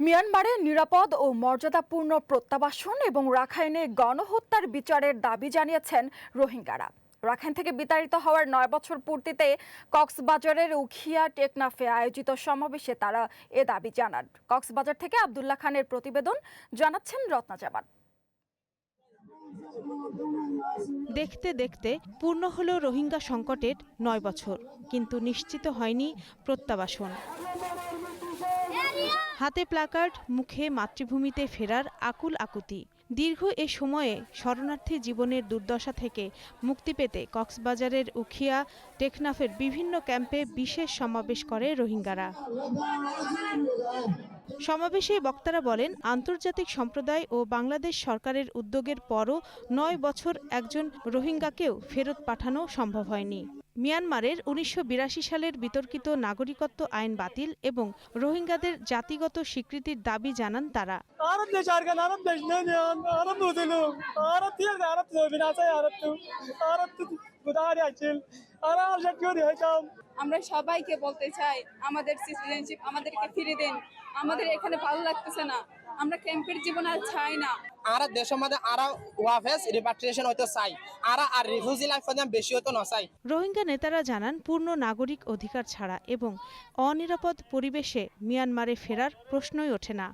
মিয়ানমারে নিরাপদ ও মর্যাদাপূর্ণ প্রত্যাবাসন এবং রাখাইনে গণহত্যার বিচারের দাবি জানিয়েছেন রোহিঙ্গারা। রাখাইন থেকে বিতাড়িত হওয়ার ৯ বছর পূর্তিতে কক্সবাজারের উখিয়া টেকনাফে আয়োজিত সমাবেশে তারা এ দাবি জানান। কক্সবাজার থেকে আব্দুল্লাহ খানের প্রতিবেদন, জানাচ্ছেন রত্না জামান। দেখতে দেখতে পূর্ণ হলো রোহিঙ্গা সংকটের ৯ বছর, কিন্তু নিশ্চিত হয়নি প্রত্যাবাসন। হাতে প্ল্যাকার্ড, মুখে মাতৃভূমিতে ফেরার আকুল আকুতি। দীর্ঘ এ সময়ে শরণার্থী জীবনের দুর্দশা থেকে মুক্তি পেতে কক্সবাজারের উখিয়া টেকনাফের বিভিন্ন ক্যাম্পে বিশেষ সমাবেশ করে রোহিঙ্গারা। সমাবেশে বক্তারা বলেন, আন্তর্জাতিক সম্প্রদায় ও বাংলাদেশ সরকারের উদ্যোগের পরও ৯ বছর একজন রোহিঙ্গাকেও ফেরত পাঠানো সম্ভব হয়নি। মিয়ানমারের ১৯৮২ সালের বিতর্কিত নাগরিকত্ব আইন বাতিল এবং রোহিঙ্গাদের জাতিগত স্বীকৃতির দাবি জানান তারা। আমরা সবাইকে বলতে চাই, আমাদের সিটিজেনশিপ আমাদেরকে ফিরে দেন। আমাদের এখানে ভালো লাগতেছে না, আমরা ক্যাম্পের জীবন আর চাই না। আর দেশের মধ্যে আরা ওয়াফেস রিপাট্রিয়েশন হইতে চাই, আর রিফিউজি লাইফ বেশি হতো না চাই। রোহিঙ্গা নেতারা জানান, পূর্ণ নাগরিক অধিকার ছাড়া এবং অনিরাপদ পরিবেশে মিয়ানমারে ফেরার প্রশ্নই ওঠে না।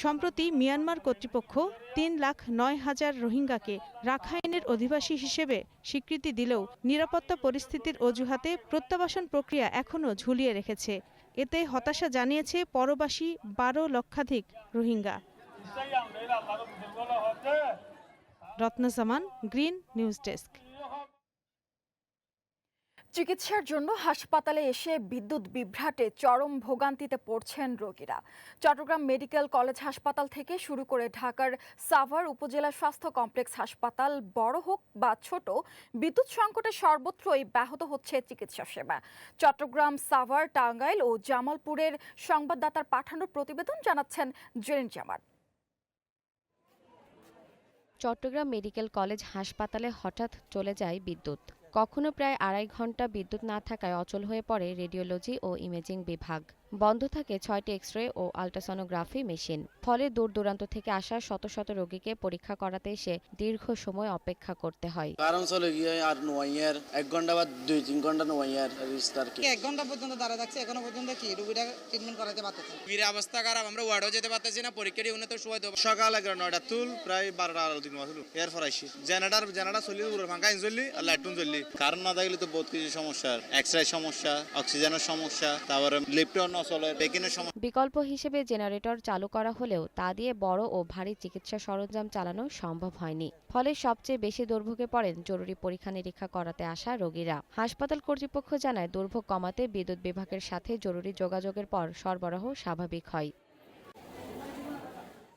সম্প্রতি মিয়ানমার কর্তৃপক্ষ ৩,০৯,০০০ রোহিঙ্গাকে রাখাইনের অধিবাসী হিসেবে স্বীকৃতি দিলেও নিরাপত্তা পরিস্থিতির অজুহাতে প্রত্যাবাসন প্রক্রিয়া এখনও ঝুলিয়ে রেখেছে। এতে হতাশা জানিয়েছে পরবাসী ১২ লক্ষাধিক রোহিঙ্গা। রত্না জামান, গ্রিন নিউজ ডেস্ক। চিকিৎসার জন্য হাসপাতালে এসে বিদ্যুৎ বিভ্রাটে চরম ভোগান্তিতে পড়ছেন রোগীরা। চট্টগ্রাম মেডিকেল কলেজ হাসপাতাল থেকে শুরু করে ঢাকার সাভার উপজেলা স্বাস্থ্য কমপ্লেক্স হাসপাতাল, বড় হোক বা ছোট, বিদ্যুৎ সংকটে সর্বত্রই ব্যাহত হচ্ছে চিকিৎসা সেবা। চট্টগ্রাম, সাভার, টাঙ্গাইল ও জামালপুরের সংবাদদাতার পাঠানো প্রতিবেদন, জানাচ্ছেন জেরিন জামান। চট্টগ্রাম মেডিকেল কলেজ হাসপাতালে হঠাৎ চলে যায় বিদ্যুৎ। কখনো প্রায় ২.৫ ঘন্টা বিদ্যুৎ না থাকায় অচল হয়ে পড়ে রেডিওলজি ও ইমেজিং বিভাগ। বন্ধ থাকে ৬টি এক্স-রে ও আল্ট্রাসনোগ্রাফি মেশিন। ফলে দূর দূরান্ত থেকে আসা শত শত রোগীকে পরীক্ষা করাতে এসে দীর্ঘ সময় অপেক্ষা করতে হয়। কারণ চলে গিয়ে আর নোয়াইয়ার ১ ঘন্টা বা ২-৩ ঘন্টা নোয়াইয়ার ১ ঘন্টা পর্যন্ত দাঁড়া থাকছে, এখনো পর্যন্ত কি রোগীটা ট্রিটমেন্ট করাতে পারতেছে। রোগীর অবস্থা খারাপ, আমরা ওয়ার্ডও যেতে পারতেছি না, পরীক্ষাটি উন্নত সময় দেব। সকাল ৯টা তুল প্রায় ১২টা আলো দিন মাসুল এরপর আইসি জেনারেটর চলি, পুরো ফাঁকা চললি আর লাইটুন চললি। কারণ না থাকলে তো বহুত কিছু সমস্যা, এক্সরে সমস্যা, অক্সিজেনের সমস্যা, তারপরে লিফটও না চলে, বেকিনের সমস্যা। বিকল্প হিসেবে জেনারেটর চালু করা হলেও তা দিয়ে বড় ও ভারী চিকিৎসা সরঞ্জাম চালানো সম্ভব হয়নি। ফলে সবচেয়ে বেশি দুর্ভোগে পড়েন জরুরি পরীক্ষা নিরীক্ষা করাতে আসা রোগীরা। হাসপাতাল কর্তৃপক্ষ জানায়, দুর্ভোগ কমাতে বিদ্যুৎ বিভাগের সাথে জরুরি যোগাযোগের পর সরবরাহ স্বাভাবিক হয়।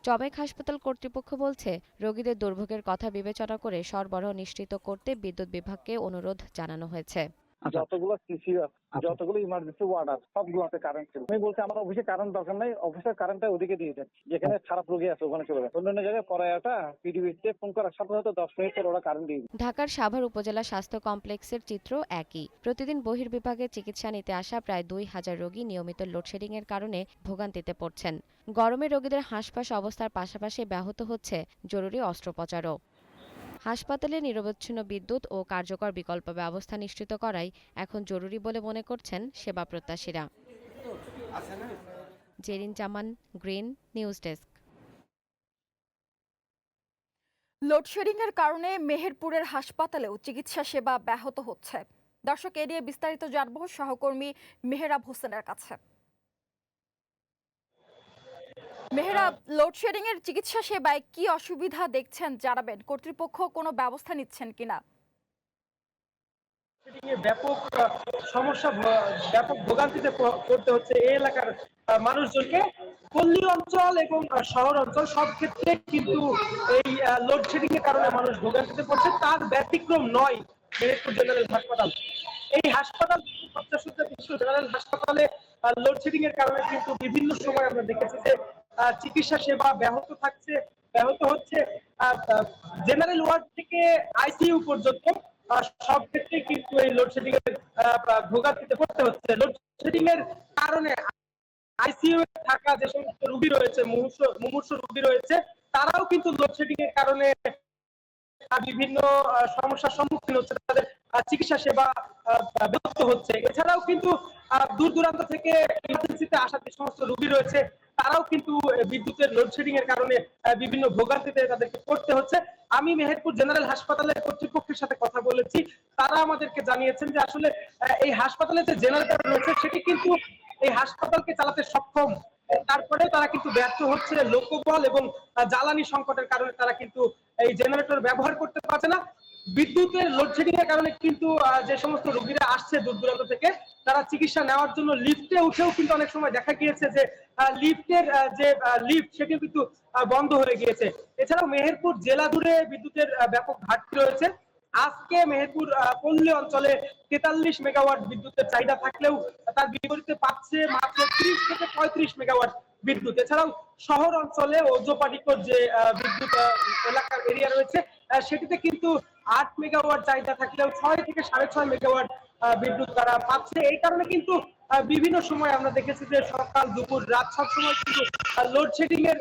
চমেক হাসপাতাল কর্তৃপক্ষ বলছে, রোগীদের দুর্ভোগের কথা বিবেচনা করে সরবরাহ নিশ্চিত করতে বিদ্যুৎ বিভাগকে অনুরোধ জানানো হয়েছে। যতগুলো সিসিআর, যতগুলো ইমার্জেন্সি ওয়ার্ড আছে, সবগুলোতে কারেন্ট ছিল। আমি বলছি আমার অফিসে কারেন্ট দরকার নাই, অফিসের কারেন্টটা ওদিকে দিয়ে দেন, যেখানে খারাপ রোগী আছে ওখানে চলে যায়। অন্যান্য জায়গায় পরে একটা পিডিবিতে ফোন করার সাথে সাথে ১০ মিনিট পর ওরা কারেন্ট দিয়ে দেয়। ঢাকার সাভার উপজেলা স্বাস্থ্য কমপ্লেক্সের চিত্র একই। প্রতিদিন বহির্বিভাগে চিকিৎসা নিতে আসা প্রায় ২,০০০ রোগী নিয়মিত লোডশেডিংয়ের কারণে ভোগান্তিতে পড়ছেন। গরমে রোগীদের হাঁসফাঁস অবস্থার পাশাপাশি ব্যাহত হচ্ছে জরুরি অস্ত্রোপচারও। হাসপাতালে নিরবচ্ছিন্ন বিদ্যুৎ ও কার্যকর বিকল্প ব্যবস্থা নিশ্চিত করাই এখন জরুরি বলে মনে করছেন সেবা প্রত্যাশীরা। জেরিন জামান, গ্রিন নিউজ ডেস্ক। লোডশেডিংয়ের কারণে মেহেরপুরের হাসপাতালেও চিকিৎসা সেবা ব্যাহত হচ্ছে। দর্শক, এ নিয়ে বিস্তারিত জানব সহকর্মী মেহরাব হোসেনের কাছে। মেহরাব, লোডশেডিং এর চিকিৎসা সেবায় কি অসুবিধা দেখছেন জানাবেন, কর্তৃপক্ষ কোনো ব্যবস্থা নিচ্ছেন কিনা? ব্যাপক সমস্যা, ব্যাপক ভোগান্তিতে পড়তে হচ্ছে এই এলাকার মানুষজনকে। পল্লী অঞ্চল এবং শহর অঞ্চল সব ক্ষেত্রে কিন্তু এই লোডশেডিং এর কারণে মানুষ ভোগান্তিতে পড়ছে। তার ব্যতিক্রম নয় মেহেরপুর জেনারেল হাসপাতাল। এই হাসপাতাল জেনারেল হাসপাতালে লোডশেডিং এর কারণে কিন্তু বিভিন্ন সময় আমরা দেখেছি যে চিকিৎসা সেবা ব্যাহত হচ্ছে। জেনারেল ওয়ার্ড থেকে আইসিইউ পর্যন্ত সব ক্ষেত্রে কিন্তু এই লোডশেডিং এর ভোগান্তিতে পড়তে হচ্ছে। লোডশেডিং এর কারণে আইসিইউ এ থাকা যে সমস্ত রোগী রয়েছে, মুমূর্ষু রোগী রয়েছে, তারাও কিন্তু লোডশেডিং এর কারণে বিভিন্ন সমস্যার সম্মুখীন হচ্ছে, তাদের চিকিৎসা সেবা ব্যাহত হচ্ছে। এছাড়াও কিন্তু দূর দূরান্ত থেকে ইমার্জেন্সিতে আসা যে সমস্ত রোগী রয়েছে, তারাও কিন্তু বিদ্যুতের লোডশেডিং এর কারণে বিভিন্ন ভোগান্তিতে তাদেরকে পড়তে হচ্ছে। আমি মেহেরপুর জেনারেল হাসপাতালের কর্তৃপক্ষের সাথে কথা বলেছি, তারা আমাদেরকে জানিয়েছেন যে আসলে এই হাসপাতালে যে জেনারেটর রয়েছে সেটি কিন্তু এই হাসপাতালকে চালাতে সক্ষম, তারপরে তারা কিন্তু ব্যর্থ হচ্ছে। লোকবল এবং জ্বালানি সংকটের কারণে তারা কিন্তু এই জেনারেটর ব্যবহার করতে পারছে না। বিদ্যুতের লোডশেডিং এর কারণে কিন্তু যে সমস্ত রোগীরা আসছে দূর দূরান্ত থেকে, তারা চিকিৎসা নেওয়ার জন্য লিফটে উঠেও কিন্তু অনেক সময় দেখা গিয়েছে যে লিফটের যে লিফট সেটিও কিন্তু বন্ধ হয়ে গিয়েছে। এছাড়াও মেহেরপুর জেলা জুড়ে বিদ্যুতের ব্যাপক ঘাটতি রয়েছে। আজকে মেহেরপুর পল্লী অঞ্চলে 43 মেগাওয়াট বিদ্যুতের চাহিদা থাকলেও তার বিপরীতে পাচ্ছে মাত্র 30 থেকে 35 মেগাওয়াট বিদ্যুৎ। এছাড়াও শহর অঞ্চলে ওজোপাটিকর যে বিদ্যুৎ এলাকার এরিয়া রয়েছে, সেটিতে কিন্তু 8 মেগাওয়াট চাহিদা থাকলেও 6 থেকে 6.5 মেগাওয়াট বিদ্যুৎ তারা পাচ্ছে। এই কারণে কিন্তু বিভিন্ন সময় আমরা দেখেছি যে সকাল দুপুর রাত সব সময় কিন্তু লোডশেডিং এর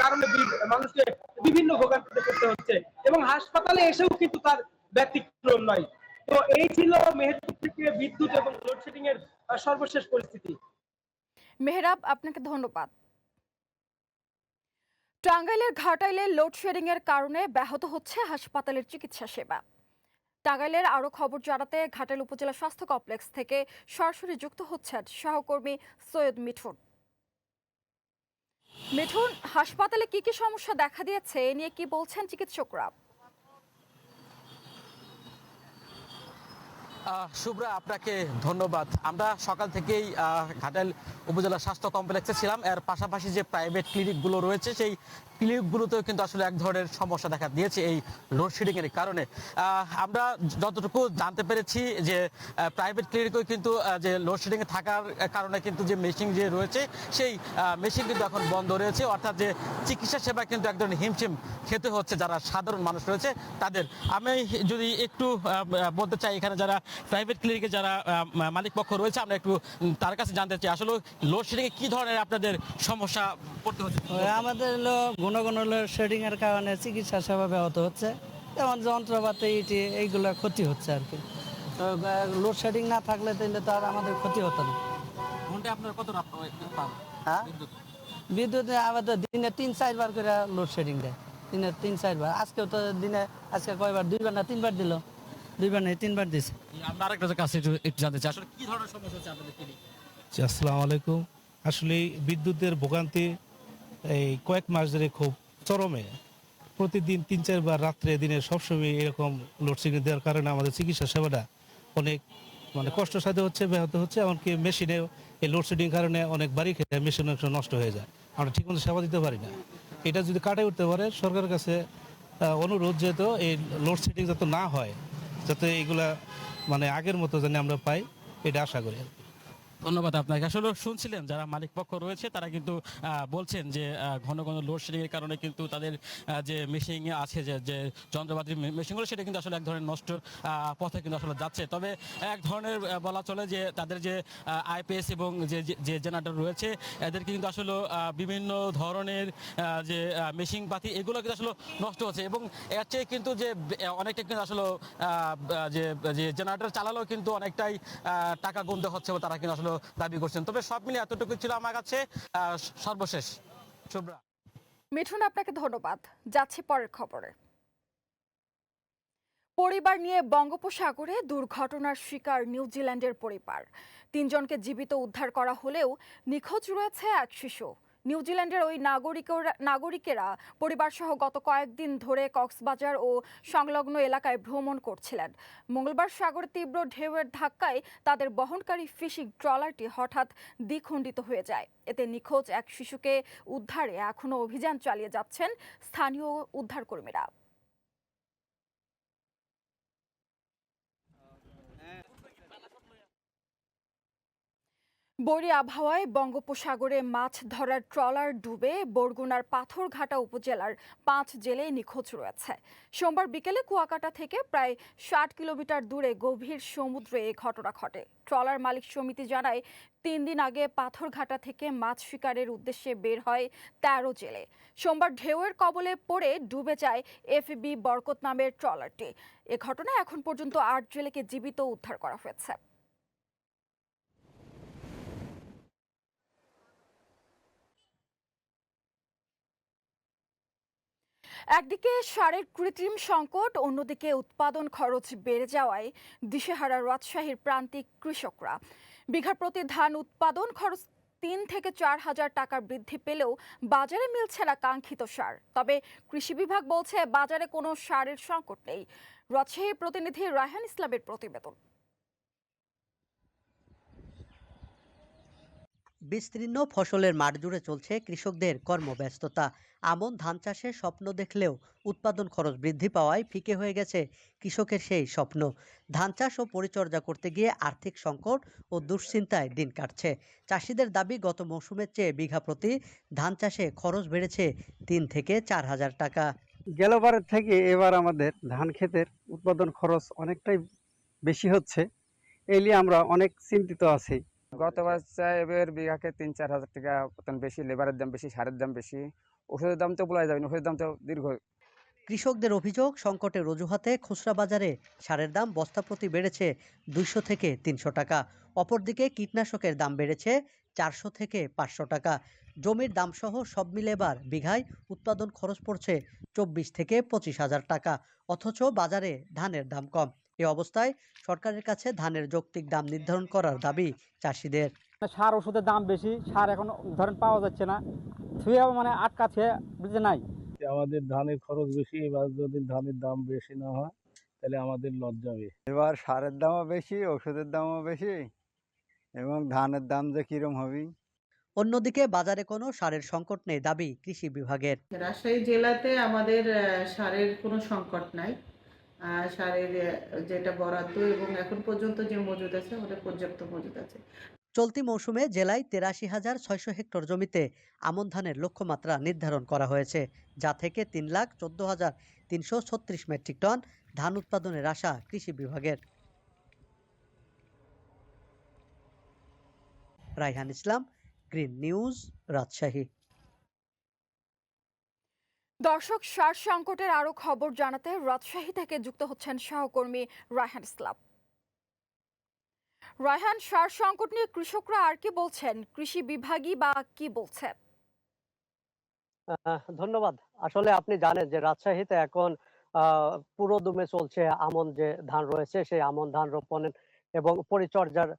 কারণে মানুষকে বিভিন্ন ভোগান্তিতে পড়তে হচ্ছে এবং হাসপাতালে এসেও কিন্তু তার ব্যতিক্রম নয়। তো এই ছিল মেহেরপুর থেকে বিদ্যুৎ এবং লোডশেডিং এর সর্বশেষ পরিস্থিতি। মেহরাব, আপনাকে ধন্যবাদ। টাঙ্গাইলের ঘাটাইলে লোডশেডিং এর কারণে ব্যাহত হচ্ছে হাসপাতালের চিকিৎসা সেবা। টাঙ্গাইলের আরো খবর জানাতে ঘাটাইল উপজেলা স্বাস্থ্য কমপ্লেক্স থেকে সরাসরি যুক্ত হচ্ছেন সহকর্মী সৈয়দ মিঠুন। মিঠুন, হাসপাতালে কি কি সমস্যা দেখা দিয়েছে এ নিয়ে কি বলছেন চিকিৎসকরা? শুভ্রা, আপনাকে ধন্যবাদ। আমরা সকাল থেকেই ঘাটাইল উপজেলা স্বাস্থ্য কমপ্লেক্সে ছিলাম। এর পাশাপাশি যে প্রাইভেট ক্লিনিকগুলো রয়েছে সেই ক্লিনিকগুলোতেও কিন্তু আসলে এক ধরনের সমস্যা দেখা দিয়েছে এই লোডশেডিংয়ের কারণে। আমরা যতটুকু জানতে পেরেছি যে প্রাইভেট ক্লিনিকেও কিন্তু যে লোডশেডিংয়ে থাকার কারণে কিন্তু যে মেশিন যে রয়েছে সেই মেশিন কিন্তু এখন বন্ধ রয়েছে, অর্থাৎ যে চিকিৎসা সেবা কিন্তু এক ধরনের হিমশিম খেতে হচ্ছে যারা সাধারণ মানুষ রয়েছে তাদের। আমি যদি একটু বলতে চাই, এখানে যারা প্রাইভেট ক্লিনিকে যারা মালিক পক্ষ রয়েছে, আমরা একটু তার কাছে জানতে চাই আসলে লোডশেডিংয়ে কি ধরনের আপনাদের সমস্যা পড়তে হচ্ছে। আমাদের হলো ঘন ঘন লোডশেডিং এর কারণে চিকিৎসা সেবা ব্যাহত হচ্ছে, যেমন যন্ত্রপাতি এইগুলো ক্ষতি হচ্ছে আর কি। লোডশেডিং না থাকলে তাহলে তো আর আমাদের ক্ষতি হতো না। ঘন্টায় আপনার কত পান? হ্যাঁ, বিদ্যুৎ আমাদের দিনে 3-4 বার করে লোডশেডিং দেয়, দিনে 3-4 বার। আজকেও তো দিনে আজকে কয়বার, 2 বার না 3 বার দিল, 2 বার নেই 3 বার দিছে। আমরা আরেকটা কাছে একটু জানতে চাই আসলে কি ধরনের সমস্যা হচ্ছে আপনাদের ক্লিনিক। আসসালামু আলাইকুম। আসলে বিদ্যুতের ভোগান্তি এই কয়েক মাস ধরে খুব চরমে। প্রতিদিন 3-4 বার রাত্রে দিনে সবসময় এরকম লোডশেডিং দেওয়ার কারণে আমাদের চিকিৎসা সেবাটা অনেক কষ্টসাধ্য হচ্ছে, ব্যাহত হচ্ছে। এমনকি মেশিনেও এই লোডশেডিং কারণে অনেক বাড়ি খেয়ে মেশিন নষ্ট হয়ে যায়, আমরা ঠিকমতো সেবা দিতে পারি না। এটা যদি কাটিয়ে উঠতে পারে সরকারের কাছে অনুরোধ, যেহেতু এই লোডশেডিং যাতে না হয়, যাতে এইগুলা আগের মতো যেন আমরা পাই, এটা আশা করি। ধন্যবাদ আপনাকে। আসলে শুনছিলেন যারা মালিক পক্ষ রয়েছে তারা কিন্তু বলছেন যে ঘন ঘন লোডশেডিং এর কারণে কিন্তু তাদের যে মেশিন আছে, যে যন্ত্রপাতি মেশিনগুলো, সেটা কিন্তু আসলে এক ধরনের নষ্ট পথে কিন্তু আসলে যাচ্ছে। তবে এক ধরনের বলা চলে যে তাদের যে আইপিএস এবং যে জেনারেটর রয়েছে এদেরকে কিন্তু আসলে বিভিন্ন ধরনের যে মেশিন পাতি এগুলো কিন্তু আসলে নষ্ট হচ্ছে এবং এর চেয়ে কিন্তু যে অনেকটা কিন্তু আসলে যে জেনারেটর চালালেও কিন্তু অনেকটাই টাকা গুনতে হচ্ছে তারা কিন্তু আসলে দাবি করছেন। তবে সব মিলে এতটুকু ছিল আমার কাছে সর্বশেষ। শুভ্রা। মিঠুন, আপনাকে ধন্যবাদ। যাচ্ছি পরের খবরে। পরিবার নিয়ে বঙ্গোপসাগরে দুর্ঘটনার শিকার নিউজিল্যান্ডের পরিবার। 3 জনকে জীবিত উদ্ধার করা হলেও নিখোঁজ রয়েছে এক শিশু। নিউজিল্যান্ডের ওই নাগরিকেরা পরিবারসহ গত কয়েকদিন ধরে কক্সবাজার ও সংলগ্ন এলাকায় ভ্রমণ করছিলেন। মঙ্গলবার সাগরে তীব্র ঢেউয়ের ধাক্কায় তাদের বহনকারী ফিশিং ট্রলারটি হঠাৎ দ্বিখণ্ডিত হয়ে যায়। এতে নিখোঁজ এক শিশুকে উদ্ধারে এখনও অভিযান চালিয়ে যাচ্ছেন স্থানীয় উদ্ধারকর্মীরা। বৈরী আবহাওয়ায় বঙ্গোপসাগরে মাছ ধরার ট্রলার ডুবে বরগুনার পাথরঘাটা উপজেলার 5 জেলে নিখোঁজ রয়েছে। সোমবার বিকেলে কুয়াকাটা থেকে প্রায় 60 কিলোমিটার দূরে গভীর সমুদ্রে এ ঘটনা ঘটে। ট্রলার মালিক সমিতি জানায় 3 দিন আগে পাথরঘাটা থেকে মাছ শিকারের উদ্দেশ্যে বের হয় 13 জেলে। সোমবার ঢেউয়ের কবলে পড়ে ডুবে যায় এফবি বরকত নামের ট্রলারটি। এ ঘটনায় এখন পর্যন্ত 8 জেলেকে জীবিত উদ্ধার করা হয়েছে। একদিকে সারের কৃত্রিম সংকট, অন্যদিকে উৎপাদন খরচ বেড়ে যাওয়ায় দিশেহারা রাজশাহীর প্রান্তিক কৃষকরা। বিঘা প্রতি ধান উৎপাদন খরচ 3 থেকে 4 হাজার টাকা বৃদ্ধি পেলেও বাজারে মিলছে না কাঙ্ক্ষিত সার। তবে কৃষি বিভাগ বলছে বাজারে কোনো সারের সংকট নেই। রাজশাহীর প্রতিনিধি রায়হান ইসলামের প্রতিবেদন। বিস্তীর্ণ ফসলের মাঠ জুড়ে চলছে কৃষকদের কর্মব্যস্ততা। আমন ধান চাষে স্বপ্ন দেখলেও উৎপাদন খরচ বৃদ্ধি পাওয়ায় ফিকে হয়ে গেছে কৃষকের সেই স্বপ্ন। ধান চাষ ও পরিচর্যা করতে গিয়ে আর্থিক সংকট ও দুশ্চিন্তায় দিন কাটছে। চাষিদের দাবি, গত মৌসুমের চেয়ে বিঘা প্রতি ধান চাষে খরচ বেড়েছে 3 থেকে 4 হাজার টাকা। গেলবারের থেকে এবার আমাদের ধান ক্ষেতের উৎপাদন খরচ অনেকটাই বেশি হচ্ছে। এই নিয়ে আমরা অনেক চিন্তিত আছি। গতবার এবার বিঘাকে 3-4 হাজার টাকা মতন বেশি, লেবারের দাম বেশি, সারের দাম বেশি, ওষুধের দাম তো বলা যাবে না, ওষুধের দাম তো দীর্ঘ। কৃষকদের অভিযোগ, সংকটের অজুহাতে খুচরা বাজারে সারের দাম বস্তা প্রতি বেড়েছে 200 থেকে 300 টাকা। অপরদিকে কীটনাশকের দাম বেড়েছে 400 থেকে 500 টাকা। জমির দাম সহ সব মিলে এবার বিঘায় উৎপাদন খরচ পড়ছে 24 থেকে 25 হাজার টাকা, অথচ বাজারে ধানের দাম কম। এ অবস্থায় সরকারের কাছে ধানের যৌক্তিক দাম নির্ধারণ করার দাবি চাষিদের। সার ওষুধের দাম বেশি, সার এখন ধরেন পাওয়া যাচ্ছে না, ছুঁয়ে মানে আটকা ছুঁয়ে বুঝতে নাই। আমাদের ধানের খরচ বেশি, এবার যদি ধানের দাম বেশি না হয় তাহলে আমাদের লস যাবে। এবার সারের দামও বেশি, ওষুধের দামও বেশি, এবং ধানের দাম যে কিরম হবে। অন্যদিকে বাজারে কোনো সারের সংকট নেই দাবি কৃষি বিভাগের। রাজশাহী জেলাতে আমাদের সারের কোনো সংকট নাই। সারের যেটা বরাদ্দ এবং এখন পর্যন্ত যে মজুদ আছে ওটা পর্যাপ্ত মজুদ আছে। চলতি মৌসুমে জেলায় 83,600 হেক্টর জমিতে আমন ধানের লক্ষ্যমাত্রা নির্ধারণ করা হয়েছে, যা থেকে 3,14,336 মেট্রিক টন ধান উৎপাদনের আশা কৃষি বিভাগের। রায়হান ইসলাম, গ্রিন নিউজ, রাজশাহী। দর্শক, সার সংকটের আরো খবর জানাতে রাজশাহী থেকে যুক্ত হচ্ছেন সহকর্মী রায়হান ইসলাম। রায়হান, সার সংকট নিয়ে কৃষকরা আর কি বলছেন, কৃষি বিভাগই বা কি বলছে? ধন্যবাদ। আসলে আপনি জানেন যে রাজশাহীতে এখন পুরো দমে চলছে আমন যে ধান রয়েছে সেই আমন ধান রোপণ এবং পরিচর্যার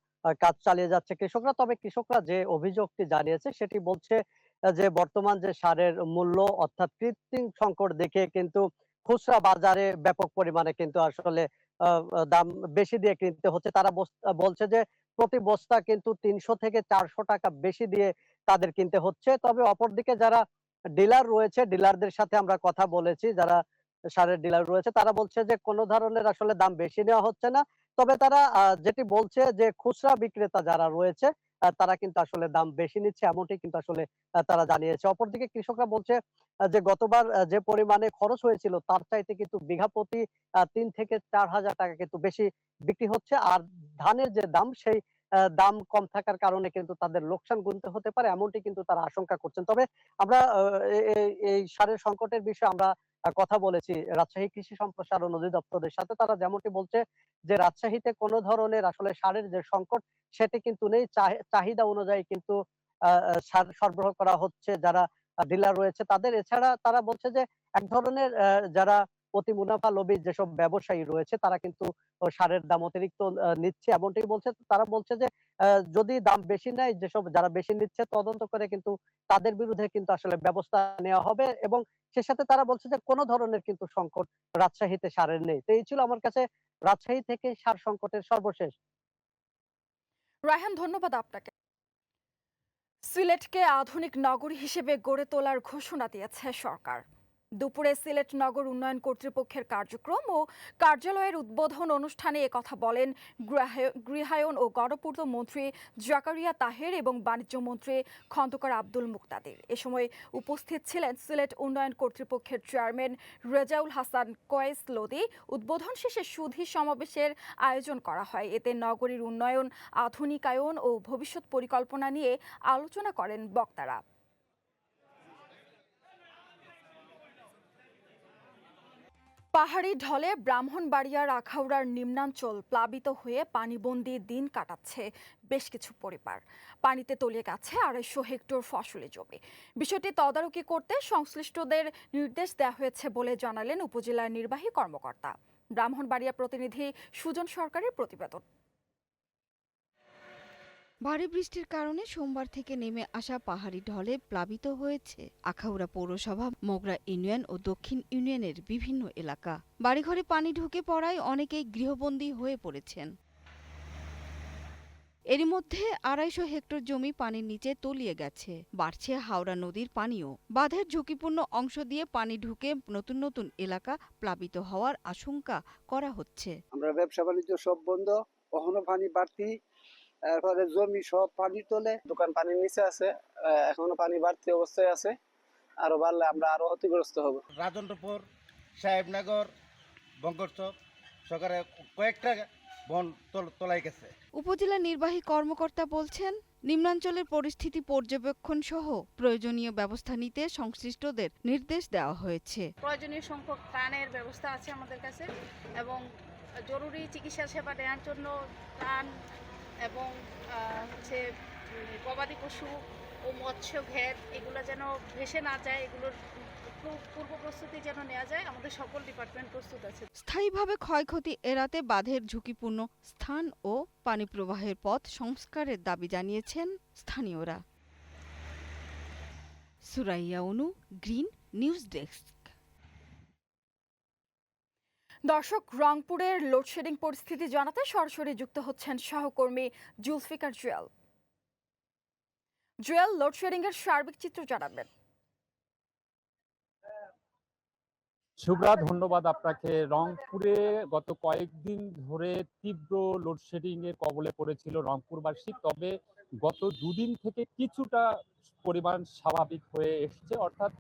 কাজ চালিয়ে যাচ্ছে কৃষকরা। তবে কৃষকরা যে অভিযোগটি জানিয়েছে সেটি বলছে যে বর্তমান যে সারের মূল্য অর্থাৎ কৃত্রিম সংকট দেখে কিন্তু খুচরা বাজারে ব্যাপক পরিমাণে কিন্তু আসলে দাম বেশি দিয়ে কিনতে হচ্ছে। তারা বলছে যে প্রতি বস্তা কিন্তু 300 থেকে 400 টাকা বেশি দিয়ে তাদের কিনতে হচ্ছে। তবে অপরদিকে যারা ডিলার রয়েছে, ডিলারদের সাথে আমরা কথা বলেছি, যারা সারের ডিলার রয়েছে তারা বলছে যে কোনো ধরনের আসলে দাম বেশি নেওয়া হচ্ছে না। তবে তারা যেটি বলছে যে খুচরা বিক্রেতা যারা রয়েছে তারা কিন্তু আসলে দাম বেশি নিচ্ছে, এমনটি কিন্তু আসলে তারা জানিয়েছে। অপরদিকে কৃষকরা বলছে যে গতবার যে পরিমাণে খরচ হয়েছিল তার চাইতে কিন্তু বিঘা প্রতি 3 থেকে 4 হাজার টাকা কিন্তু বেশি বিক্রি হচ্ছে। আর ধানের যে দাম সেই দাম কম থাকার কারণে কিন্তু তাদের লোকসান গুনতে হতে পারে, এমনটি কিন্তু তারা আশঙ্কা করছেন। তবে আমরা এই সারের সংকটের বিষয়ে আমরা কথা বলেছি রাজশাহী কৃষি সম্প্রসারণ অধিদপ্তরের সাথে। তারা যেমনটি বলছে যে রাজশাহীতে কোনো ধরনের আসলে সারের যে সংকট সেটি কিন্তু নেই। চাহিদা অনুযায়ী কিন্তু সার সরবরাহ করা হচ্ছে যারা ডিলার রয়েছে তাদের। এছাড়া তারা বলছে যে এক ধরনের যারা অতি মুনাফা লোভী যেসব ব্যবসায়ী রয়েছে তারা কিন্তু সারের দাম অতিরিক্ত নিচ্ছে, এমনটাই বলছে। তারা বলছে যে যদি দাম বেশি নেয়, যেসব যারা বেশি নিচ্ছে তদন্ত করে কিন্তু তাদের বিরুদ্ধে কিন্তু আসলে ব্যবস্থা নেওয়া হবে। এবং সে সাথে তারা বলছে যে কোনো ধরনের কিন্তু সংকট রাজশাহীতে সারের নেই। তো এই ছিল আমার কাছে রাজশাহী থেকে সার সংকটের সর্বশেষ। রায়হান, ধন্যবাদ আপনাকে। সিলেটকে আধুনিক নগরী হিসেবে গড়ে তোলার ঘোষণা দিয়েছে সরকার। দুপুরে সিলেট নগর উন্নয়ন কর্তৃপক্ষের কার্যক্রম ও কার্যালয়ের উদ্বোধন অনুষ্ঠানে একথা বলেন গৃহায়ন ও গণপূর্ত মন্ত্রী জাকারিয়া তাহের এবং বাণিজ্য মন্ত্রী খন্দকার আব্দুল মুক্তাদির। এ সময় উপস্থিত ছিলেন সিলেট উন্নয়ন কর্তৃপক্ষের চেয়ারম্যান রেজাউল হাসান কয়েস লোদি। উদ্বোধন শেষে সুধী সমাবেশের আয়োজন করা হয়। এতে নগরীর উন্নয়ন, আধুনিকায়ন ও ভবিষ্যৎ পরিকল্পনা নিয়ে আলোচনা করেন বক্তারা। পাহাড়ি ঢলে ব্রাহ্মণবাড়িয়ার আখাউড়ার নিম্নাঞ্চল প্লাবিত হয়ে পানিবন্দী দিন কাটাচ্ছে বেশ কিছু পরিবার। পানিতে তলিয়ে গেছে ২৫০ হেক্টর ফসলি জমি। বিষয়টি তদারকি করতে সংশ্লিষ্টদের নির্দেশ দেওয়া হয়েছে বলে জানালেন উপজেলার নির্বাহী কর্মকর্তা। ব্রাহ্মণবাড়িয়া প্রতিনিধি সুজন সরকারের প্রতিবেদন। ভারী বৃষ্টির কারণে সোমবার থেকে নেমে আসা পাহাড়ি ঢলে প্লাবিত হয়েছে আখাউড়া পৌরসভা, মোগরা ইউনিয়ন ও দক্ষিণ ইউনিয়নের বিভিন্ন এলাকা। বাড়িঘরে পানি ঢুকে পড়ায় অনেকেই গৃহবন্দী হয়ে পড়েছেন। এরই মধ্যে ২৫০ হেক্টর জমি পানির নিচে তলিয়ে গেছে। বাড়ছে হাওড়া নদীর পানিও। বাঁধের ঝুঁকিপূর্ণ অংশ দিয়ে পানি ঢুকে নতুন নতুন এলাকা প্লাবিত হওয়ার আশঙ্কা করা হচ্ছে। আমরা ব্যবসা বাণিজ্য সব বন্ধ, কখনো পানি বাড়তি, এরপরে জমি সব পানি তোলে, দোকান পানির নিচে আছে, এখনো পানি বাড়তি অবস্থায় আছে। আরো বাড়লে আমরা আরো ক্ষতিগ্রস্ত হব। রাজেন্দ্রপুর, সাহেবনগর, বঙ্করচক সরকারে কয়েকটা বন তোলাই গেছে। উপজেলা নির্বাহী কর্মকর্তা বলছেন, নিম্নাঞ্চলের পরিস্থিতি পর্যবেক্ষণ সহ প্রয়োজনীয় ব্যবস্থা নিতে সংশ্লিষ্টদের নির্দেশ দেওয়া হয়েছে। প্রয়োজনীয় সংখ্যক ত্রাণের ব্যবস্থা আছে আমাদের কাছে এবং জরুরি চিকিৎসা সেবা দেওয়ার জন্য ত্রাণ এবং হচ্ছে গবাদি পশু ও মৎস্য ঘের এগুলো যেন ভেসে না যায়, এগুলোর পূর্ব প্রস্তুতি যেন নেওয়া যায়। আমাদের সকল ডিপার্টমেন্ট প্রস্তুত আছে। স্থায়ীভাবে ক্ষয়ক্ষতি এড়াতে বাঁধের ঝুঁকিপূর্ণ স্থান ও পানি প্রবাহের পথ সংস্কারের দাবি জানিয়েছেন স্থানীয়রা। সুরাইয়া অনু, গ্রিন নিউজ ডেস্ক। দর্শক, রংপুরের লোডশেডিং পরিস্থিতি জানাতে সরাসরি যুক্ত হচ্ছেন সহকর্মী জুলফিকার জুয়েল। জুয়েল, লোডশেডিং এর সার্বিক চিত্র জানাবেন। শুভ্রা, ধন্যবাদ আপনাকে। রংপুরে গত কয়েকদিন ধরে তীব্র লোডশেডিং এর কবলে পড়েছিল রংপুরবাসী, তবে গত দুদিন থেকে কিছুটা পরিমাণ স্বাভাবিক হয়ে এসেছে। অর্থাৎ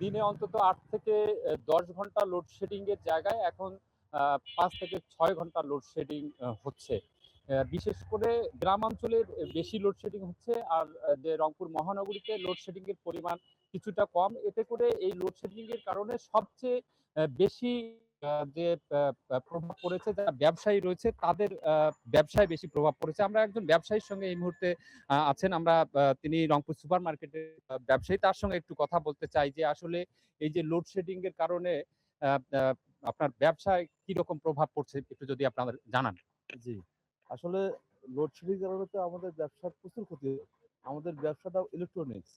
দিনে অন্তত ৮ থেকে ১০ ঘন্টা লোডশেডিং এর জায়গায় এখন ৫ থেকে ৬ ঘন্টা লোডশেডিং হচ্ছে। বিশেষ করে গ্রামাঞ্চলের বেশি লোডশেডিং হচ্ছে, আর যে রংপুর মহানগরীতে লোডশেডিং এর পরিমাণ কিছুটা কম। এতে করে এই লোডশেডিং এর কারণে সবচেয়ে বেশি যে প্রভাব পড়েছে যারা ব্যবসায়ী রয়েছে তাদের ব্যবসায় বেশি প্রভাব পড়েছে। আমরা একজন ব্যবসায়ীর সঙ্গে এই মুহূর্তে আছেন, আমরা তিনি রংপুর সুপার মার্কেটের ব্যবসায়ী, তার সঙ্গে একটু কথা বলতে চাই যে আসলে এই যে লোডশেডিং এর কারণে আপনার ব্যবসায় কি রকম প্রভাব পড়ছে একটু যদি আপনাদের জানান। জি, আসলে লোডশেডিং কারণে তো আমাদের ব্যবসার প্রচুর ক্ষতি হয়। আমাদের ব্যবসাটা ইলেকট্রনিক্স,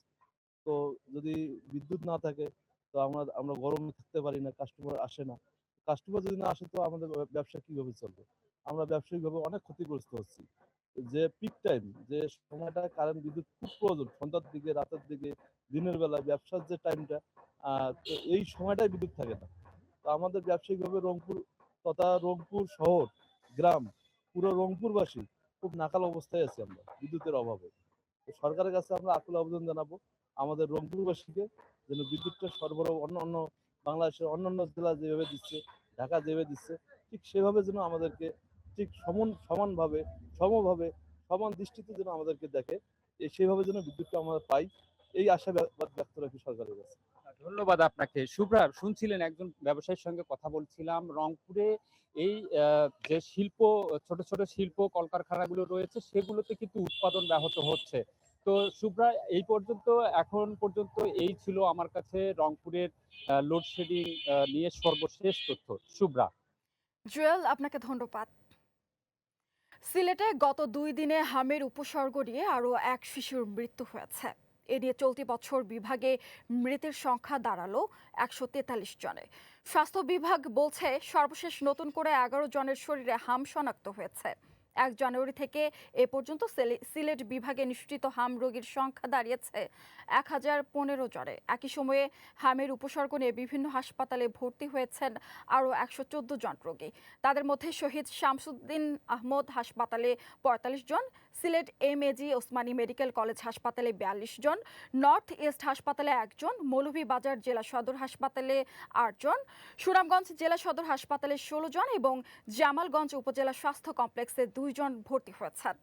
তো যদি বিদ্যুৎ না থাকে তো আমরা গরমে থাকতে পারি না, কাস্টমার আসে না। কাস্টমার যদি না আসে তো আমাদের ব্যবসা কিভাবে চলবে? আমরা ব্যবসায়িকভাবে অনেক ক্ষতিগ্রস্ত হচ্ছি। যে পিক টাইম, যে সময়টা কারেন্ট বিদ্যুৎ খুব প্রয়োজন, সন্ধ্যার দিকে, রাতের দিকে, দিনের বেলা ব্যবসার যে টাইমটা, তো এই সময়টাই বিদ্যুৎ থাকে না। তো আমাদের ব্যবসায়িকভাবে রংপুর তথা রংপুর শহর, গ্রাম, পুরো রংপুরবাসী খুব নাকাল অবস্থায় আছি আমরা বিদ্যুতের অভাবে। তো সরকারের কাছে আমরা আকুল আবেদন জানাবো আমাদের রংপুরবাসীকে যেন বিদ্যুৎটা সরবরাহ অন্য বাংলাদেশের অন্যান্য জেলা যেভাবে দিচ্ছে, ঢাকা যেভাবে দিচ্ছে, ঠিক সেভাবে যেন আমাদেরকে ঠিক সমানভাবে সমভাবে সমান দৃষ্টিতে যেন আমাদেরকে দেখে, সেভাবে যেন বিদ্যুৎটা আমরা পাই, এই আশা ব্যক্ত রাখি সরকারের কাছে। ধন্যবাদ আপনাকে। শুভ্রা, শুনছিলেন একজন ব্যবসায়ীর সঙ্গে কথা বলছিলাম। রংপুরে এই যে ছোট ছোট শিল্প কলকারখানাগুলো রয়েছে সেগুলোতে কিন্তু উৎপাদন ব্যাহত হচ্ছে। তো শুভ্রা, এখন পর্যন্ত এই ছিল আমার কাছে রংপুরের লোডশেডিং নিয়ে সর্বশেষ তথ্য। শুভ্রা। জুয়েল, আপনাকে ধন্যবাদ। সিলেটে গত ২ দিনে হামের উপসর্গ নিয়ে আরও এক শিশুর মৃত্যু হয়েছে। এ নিয়ে চলতি বছর বিভাগে মৃতের সংখ্যা দাঁড়ালো ১৪৩ জনে। স্বাস্থ্য বিভাগ বলছে সর্বশেষ নতুন করে ১১ জনের শরীরে হাম শনাক্ত হয়েছে। 1 জানুয়ারি থেকে এ পর্যন্ত সিলেট বিভাগে নিশ্চিত হাম রোগীর সংখ্যা দাঁড়িয়েছে 1015 জনে। একই সময়ে হামের উপসর্গ নিয়ে বিভিন্ন হাসপাতালে ভর্তি হয়েছেন আরও 114 জন রোগী। তাদের মধ্যে শহীদ শামসুদ্দিন আহমদ হাসপাতালে 45 জন, Sylhet MAG Osmani medical college হাসপাতালে 42 জন, নর্থ ইস্ট হাসপাতালে 1 জন, মৌলভীবাজার জেলা সদর হাসপাতালে 8 জন, সুনামগঞ্জ জেলা সদর হাসপাতালে 16 জন এবং জামালগঞ্জ উপজেলা স্বাস্থ্য কমপ্লেক্সে 2 জন ভর্তি হয়েছেন।